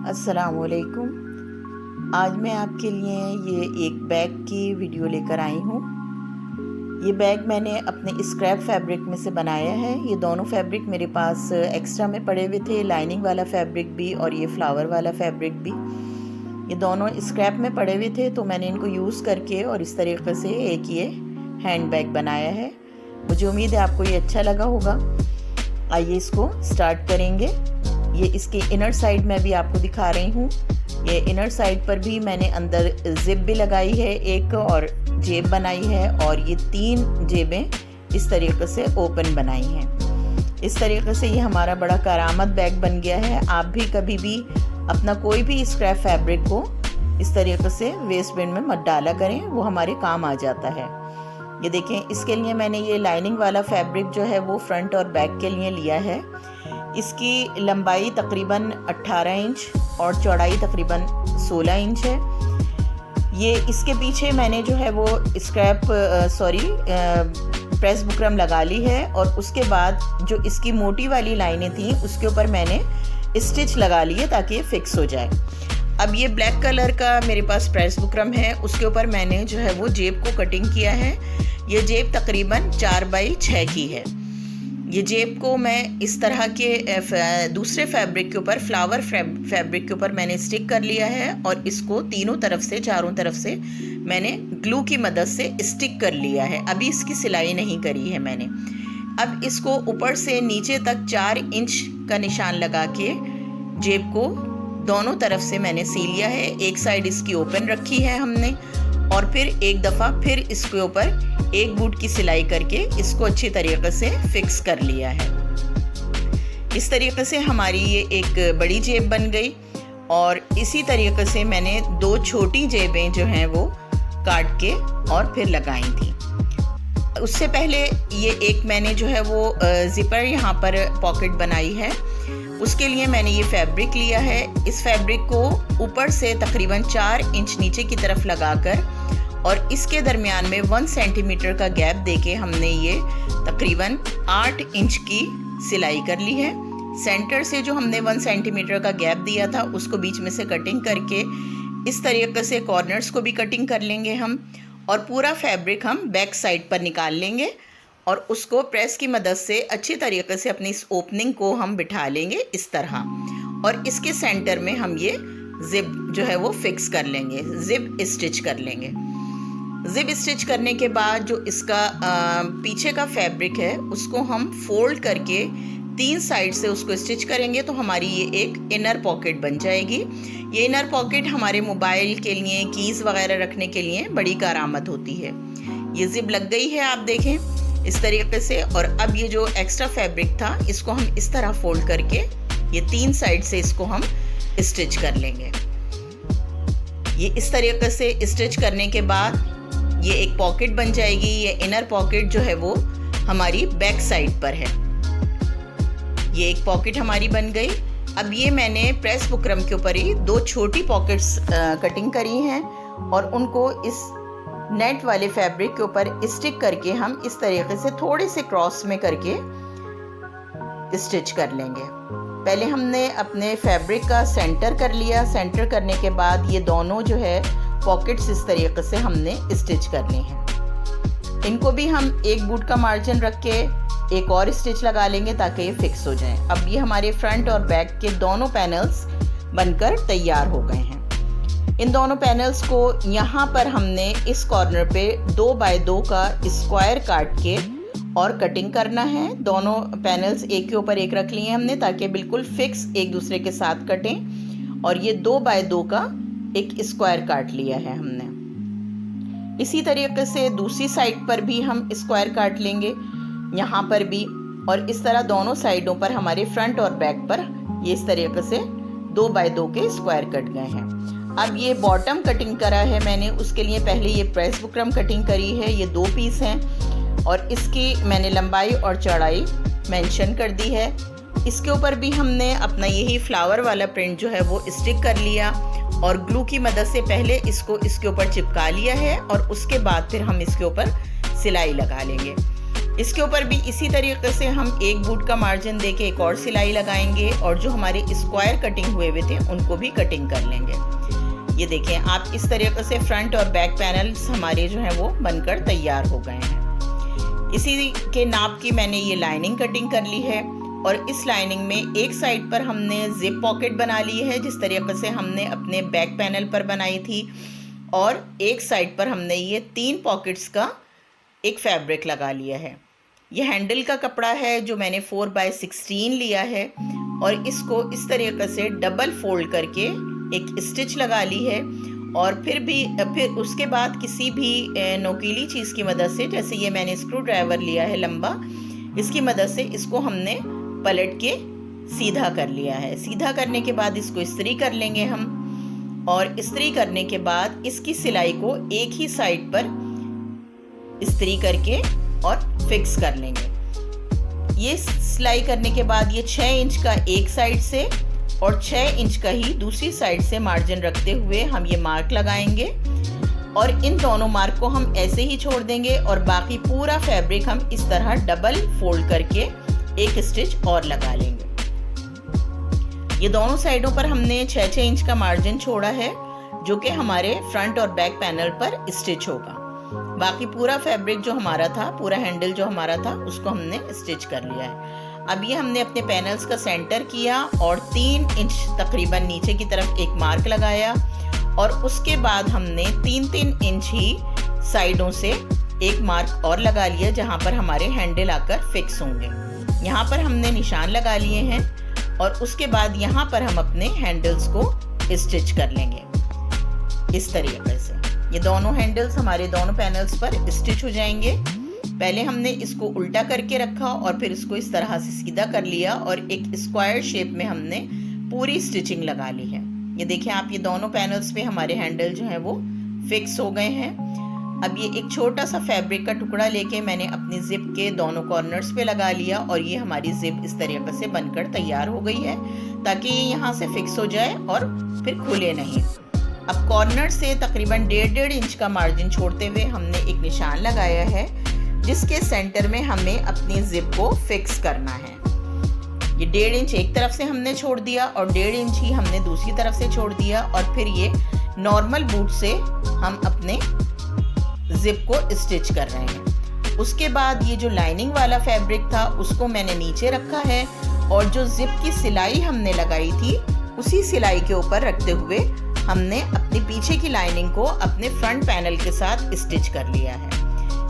अस्सलामुअलैकुम। आज मैं आपके लिए ये एक बैग की वीडियो लेकर आई हूँ। ये बैग मैंने अपने स्क्रैप फैब्रिक में से बनाया है। ये दोनों फैब्रिक मेरे पास एक्स्ट्रा में पड़े हुए थे, लाइनिंग वाला फैब्रिक भी और ये फ्लावर वाला फैब्रिक भी। ये दोनों स्क्रैप में पड़े हुए थे तो मैंने इनको यूज़ करके और इस तरीके से एक ये हैंड बैग बनाया है। मुझे उम्मीद है आपको ये अच्छा लगा होगा। आइए इसको स्टार्ट करेंगे। ये इसकी इनर साइड में भी आपको दिखा रही हूँ। ये इनर साइड पर भी मैंने अंदर जिप भी लगाई है एक, और जेब बनाई है, और ये 3 जेबें इस तरीके से ओपन बनाई हैं। इस तरीके से ये हमारा बड़ा करामत बैग बन गया है। आप भी कभी भी अपना कोई भी स्क्रैप फैब्रिक को इस तरीके से वेस्ट बिन में मत डाला करें, वो हमारे काम आ जाता है। ये देखें, इसके लिए मैंने ये लाइनिंग वाला फैब्रिक जो है वो फ्रंट और बैक के लिए लिया है। इसकी लंबाई तकरीबन 18 इंच और चौड़ाई तकरीबन 16 इंच है। ये इसके पीछे मैंने जो है वो प्रेस बुकरम लगा ली है, और उसके बाद जो इसकी मोटी वाली लाइनें थी उसके ऊपर मैंने स्टिच लगा लिए ताकि ये फिक्स हो जाए। अब ये ब्लैक कलर का मेरे पास प्रेस बुकरम है, उसके ऊपर मैंने जो है वो जेब को कटिंग किया है। ये जेब तकरीबन 4 बाई 6 की है। ये जेब को मैं इस तरह के दूसरे फैब्रिक के ऊपर, फ्लावर फैब्रिक के ऊपर मैंने स्टिक कर लिया है, और इसको तीनों तरफ से, चारों तरफ से मैंने ग्लू की मदद से स्टिक कर लिया है। अभी इसकी सिलाई नहीं करी है मैंने। अब इसको ऊपर से नीचे तक 4 इंच का निशान लगा के जेब को दोनों तरफ से मैंने सी लिया है। एक साइड इसकी ओपन रखी है हमने, और फिर एक दफ़ा फिर इसके ऊपर एक बूट की सिलाई करके इसको अच्छी तरीके से फिक्स कर लिया है। इस तरीके से हमारी ये एक बड़ी जेब बन गई, और इसी तरीके से मैंने 2 छोटी जेबें जो हैं वो काट के और फिर लगाई थी। उससे पहले ये एक मैंने जो है वो ज़िपर यहाँ पर पॉकेट बनाई है। उसके लिए मैंने ये फैब्रिक लिया है। इस फैब्रिक को ऊपर से तकरीबन 4 इंच नीचे की तरफ लगाकर और इसके दरमियान में 1 सेंटीमीटर का गैप देके हमने ये तकरीबन 8 इंच की सिलाई कर ली है। सेंटर से जो हमने 1 सेंटीमीटर का गैप दिया था उसको बीच में से कटिंग करके इस तरीके से कॉर्नर्स को भी कटिंग कर लेंगे हम, और पूरा फैब्रिक हम बैक साइड पर निकाल लेंगे और उसको प्रेस की मदद से अच्छी तरीके से अपनी इस ओपनिंग को हम बिठा लेंगे इस तरह, और इसके सेंटर में हम ये जिप जो है वो फिक्स कर लेंगे, जिप स्टिच कर लेंगे। जिप स्टिच करने के बाद जो इसका पीछे का फैब्रिक है उसको हम फोल्ड करके 3 साइड से उसको स्टिच करेंगे, तो हमारी ये एक इनर पॉकेट बन जाएगी। ये इनर पॉकेट हमारे मोबाइल के लिए, कीज़ वगैरह रखने के लिए बड़ी कारआमद होती है। ये जिप लग गई है, आप देखें इस तरीके से। और अब ये जो एक्स्ट्रा फैब्रिक था इसको हम इस तरह फोल्ड करके ये 3 साइड से इसको हम स्टिच कर लेंगे। ये इस तरीके से स्टिच करने के बाद ये एक पॉकेट बन जाएगी। ये इनर पॉकेट जो है वो हमारी बैक साइड पर है। ये एक पॉकेट हमारी बन गई। अब ये मैंने प्रेस बुकरम के ऊपर ही 2 छोटी पॉकेट्स कटिंग करी हैं, और उनको इस नेट वाले फैब्रिक के ऊपर स्टिक करके हम इस तरीके से थोड़े से क्रॉस में करके स्टिच कर लेंगे। पहले हमने अपने फैब्रिक का सेंटर कर लिया। सेंटर करने के बाद ये दोनों जो है पॉकेट्स इस तरीके से हमने स्टिच करने हैं। इनको भी हम एक बूट का मार्जिन रख के एक और स्टिच लगा लेंगे ताकि ये फिक्स हो जाएं। अब ये हमारे फ्रंट और बैक के दोनों पैनल्स बनकर तैयार हो गए हैं। इन दोनों पैनल्स को यहाँ पर हमने इस कॉर्नर पे 2 बाय 2 का स्क्वायर काट के और कटिंग करना है। दोनों पैनल्स एक के ऊपर एक रख लिए हमने ताकि बिल्कुल फिक्स एक दूसरे के साथ कटें, और ये 2 बाय 2 का एक स्क्वायर काट लिया है हमने। इसी तरीके से दूसरी साइड पर भी हम स्क्वायर काट लेंगे, यहाँ पर भी, और इस तरह दोनों साइडों पर हमारे फ्रंट और बैक पर ये इस तरीके से 2 बाय 2 के स्क्वायर कट गए हैं। अब ये बॉटम कटिंग करा है मैंने, उसके लिए पहले ये प्रेस बुकरम कटिंग करी है। ये 2 पीस हैं, और इसकी मैंने लंबाई और चौड़ाई मेंशन कर दी है। इसके ऊपर भी हमने अपना यही फ्लावर वाला प्रिंट जो है वो स्टिक कर लिया, और ग्लू की मदद से पहले इसको इसके ऊपर चिपका लिया है, और उसके बाद फिर हम इसके ऊपर सिलाई लगा लेंगे। इसके ऊपर भी इसी तरीके से हम एक बूट का मार्जिन देके एक और सिलाई लगाएंगे और जो हमारे स्क्वायर कटिंग हुए थे उनको भी कटिंग कर लेंगे। ये देखें आप, इस तरीके से फ्रंट और बैक पैनल्स हमारे जो हैं वो बनकर तैयार हो गए हैं। इसी के नाप की मैंने ये लाइनिंग कटिंग कर ली है और इस लाइनिंग में एक साइड पर हमने जिप पॉकेट बना ली है जिस तरीके से हमने अपने बैक पैनल पर बनाई थी, और एक साइड पर हमने ये 3 पॉकेट्स का एक फैब्रिक लगा लिया है। ये हैंडल का कपड़ा है जो मैंने 4x16 लिया है और इसको इस तरीके से डबल फोल्ड करके एक स्टिच लगा ली है, और फिर उसके बाद किसी भी नोकीली चीज़ की मदद से, जैसे ये मैंने स्क्रू ड्राइवर लिया है लंबा, इसकी मदद से इसको हमने पलट के सीधा कर लिया है। सीधा करने के बाद इसको इस्त्री कर लेंगे हम, और इस्त्री करने के बाद इसकी सिलाई को एक ही साइड पर इस्त्री करके और फिक्स कर लेंगे। ये सिलाई करने के बाद ये 6 इंच का एक साइड से और 6 इंच का ही दूसरी साइड से मार्जिन रखते हुए हम ये मार्क लगाएंगे, और इन दोनों मार्क को हम ऐसे ही छोड़ देंगे और बाकी पूरा फैब्रिक हम इस तरह डबल फोल्ड करके एक स्टिच और लगा लेंगे। ये दोनों साइडों पर हमने 6-6 इंच का मार्जिन छोड़ा है जो कि हमारे फ्रंट और बैक पैनल पर स्टिच होगा। बाकी पूरा फैब्रिक जो हमारा था, पूरा हैंडल जो हमारा था, उसको हमने स्टिच कर लिया है। अब ये हमने अपने पैनल्स का सेंटर किया और 3 इंच तकरीबन नीचे की तरफ एक मार्क लगाया, और उसके बाद हमने 3-3 इंच ही साइडों से एक मार्क और लगा लिया जहाँ पर हमारे हैंडल आकर फिक्स होंगे। यहाँ पर हमने निशान लगा लिए हैं और उसके बाद यहाँ पर हम अपने हैंडल्स को स्टिच कर लेंगे इस तरीके से। ये दोनों हैंडल्स हमारे दोनों पैनल्स पर स्टिच हो जाएंगे। पहले हमने इसको उल्टा करके रखा और फिर इसको इस तरह से सीधा कर लिया और एक स्क्वायर शेप में हमने पूरी स्टिचिंग लगा ली है। ये देखिए आप, ये दोनों पैनल्स पे हमारे हैंडल जो है वो फिक्स हो गए हैं। अब ये एक छोटा सा फैब्रिक का टुकड़ा लेके मैंने अपनी जिप के दोनों कॉर्नर्स पे लगा लिया और ये हमारी जिप इस तरीके से बनकर तैयार हो गई है ताकि ये यहाँ से फिक्स हो जाए और फिर खुले नहीं। अब कॉर्नर से तकरीबन 1.5 इंच का मार्जिन छोड़ते हुए हमने एक निशान लगाया है जिसके सेंटर में हमें अपनी जिप को फिक्स करना है। ये 1.5 इंच एक तरफ से हमने छोड़ दिया और 1.5 इंच ही हमने दूसरी तरफ से छोड़ दिया, और फिर ये नॉर्मल बूट से हम अपने जिप को स्टिच कर रहे हैं। उसके बाद ये जो लाइनिंग वाला फैब्रिक था उसको मैंने नीचे रखा है और जो जिप की सिलाई हमने लगाई थी उसी सिलाई के ऊपर रखते हुए हमने अपनी पीछे की लाइनिंग को अपने फ्रंट पैनल के साथ स्टिच कर लिया है।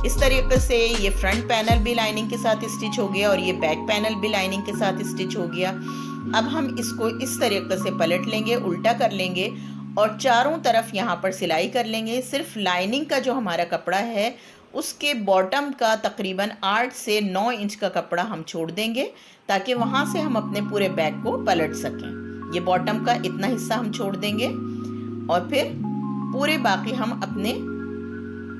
इस तरीके से ये फ्रंट पैनल भी लाइनिंग के साथ स्टिच हो गया और ये बैक पैनल भी लाइनिंग के साथ स्टिच हो गया। अब हम इसको इस तरीके से पलट लेंगे, उल्टा कर लेंगे और चारों तरफ यहाँ पर सिलाई कर लेंगे। सिर्फ लाइनिंग का जो हमारा कपड़ा है उसके बॉटम का तकरीबन 8 से 9 इंच का कपड़ा हम छोड़ देंगे ताकि वहाँ से हम अपने पूरे बैग को पलट सकें। ये बॉटम का इतना हिस्सा हम छोड़ देंगे और फिर पूरे बाकी हम अपने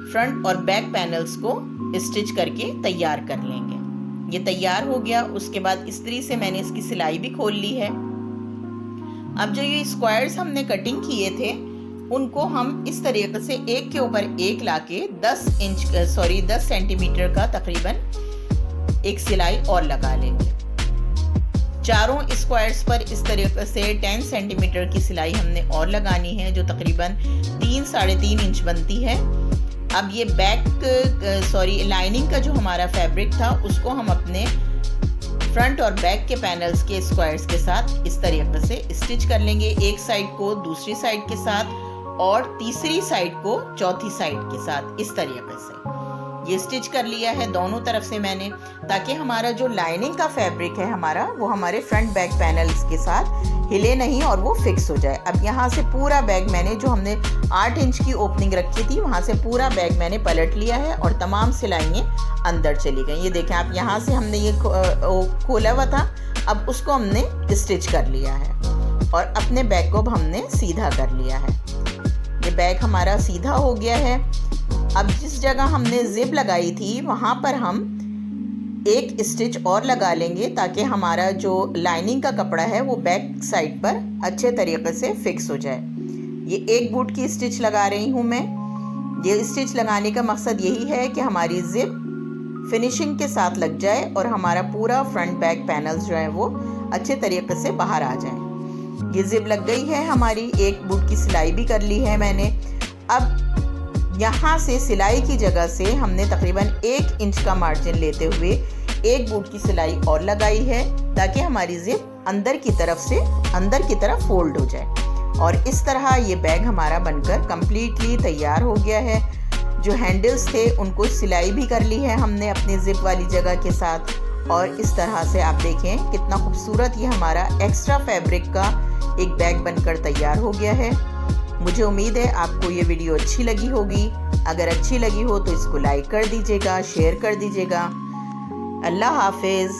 फ्रंट और बैक पैनल्स को स्टिच करके तैयार कर लेंगे। ये तैयार हो गया। उसके बाद इस्त्री से मैंने इसकी सिलाई भी खोल ली है। अब जो ये स्क्वायर्स हमने कटिंग किए थे उनको हम इस तरीके से एक के ऊपर एक लाके 10 सेंटीमीटर का तकरीबन एक सिलाई और लगा लेंगे। चारों स्क्वायर्स पर इस तरीके से 10 सेंटीमीटर की सिलाई हमने और लगानी है जो तकरीबन 3-3.5 इंच बनती है। अब ये लाइनिंग का जो हमारा फैब्रिक था उसको हम अपने फ्रंट और बैक के पैनल्स के स्क्वायर्स के साथ इस तरीके से स्टिच कर लेंगे, एक साइड को दूसरी साइड के साथ और तीसरी साइड को चौथी साइड के साथ इस तरीके से ये स्टिच कर लिया है दोनों तरफ से मैंने, ताकि हमारा जो लाइनिंग का फैब्रिक है हमारा वो हमारे फ्रंट बैक पैनल्स के साथ हिले नहीं और वो फिक्स हो जाए। अब यहाँ से पूरा बैग मैंने जो हमने 8 इंच की ओपनिंग रखी थी वहाँ से पूरा बैग मैंने पलट लिया है और तमाम सिलाइयाँ अंदर चली गई। ये देखें आप, यहाँ से हमने ये खोला हुआ था, अब उसको हमने स्टिच कर लिया है और अपने बैग को हमने सीधा कर लिया है। ये बैग हमारा सीधा हो गया है। अब जिस जगह हमने जिप लगाई थी वहाँ पर हम एक स्टिच और लगा लेंगे ताकि हमारा जो लाइनिंग का कपड़ा है वो बैक साइड पर अच्छे तरीके से फिक्स हो जाए। ये एक बूट की स्टिच लगा रही हूँ मैं। ये स्टिच लगाने का मकसद यही है कि हमारी जिप फिनिशिंग के साथ लग जाए और हमारा पूरा फ्रंट बैक पैनल्स जो है वो अच्छे तरीके से बाहर आ जाए। ये जिप लग गई है हमारी, एक बूट की सिलाई भी कर ली है मैंने। अब यहाँ से सिलाई की जगह से हमने तकरीबन 1 इंच का मार्जिन लेते हुए एक बूट की सिलाई और लगाई है ताकि हमारी जिप अंदर की तरफ फोल्ड हो जाए। और इस तरह ये बैग हमारा बनकर कम्प्लीटली तैयार हो गया है। जो हैंडल्स थे उनको सिलाई भी कर ली है हमने अपनी जिप वाली जगह के साथ। और इस तरह से आप देखें कितना खूबसूरत ये हमारा एक्स्ट्रा फैब्रिक का एक बैग बनकर तैयार हो गया है। मुझे उम्मीद है आपको ये वीडियो अच्छी लगी होगी। अगर अच्छी लगी हो तो इसको लाइक कर दीजिएगा, शेयर कर दीजिएगा। अल्लाह हाफिज़।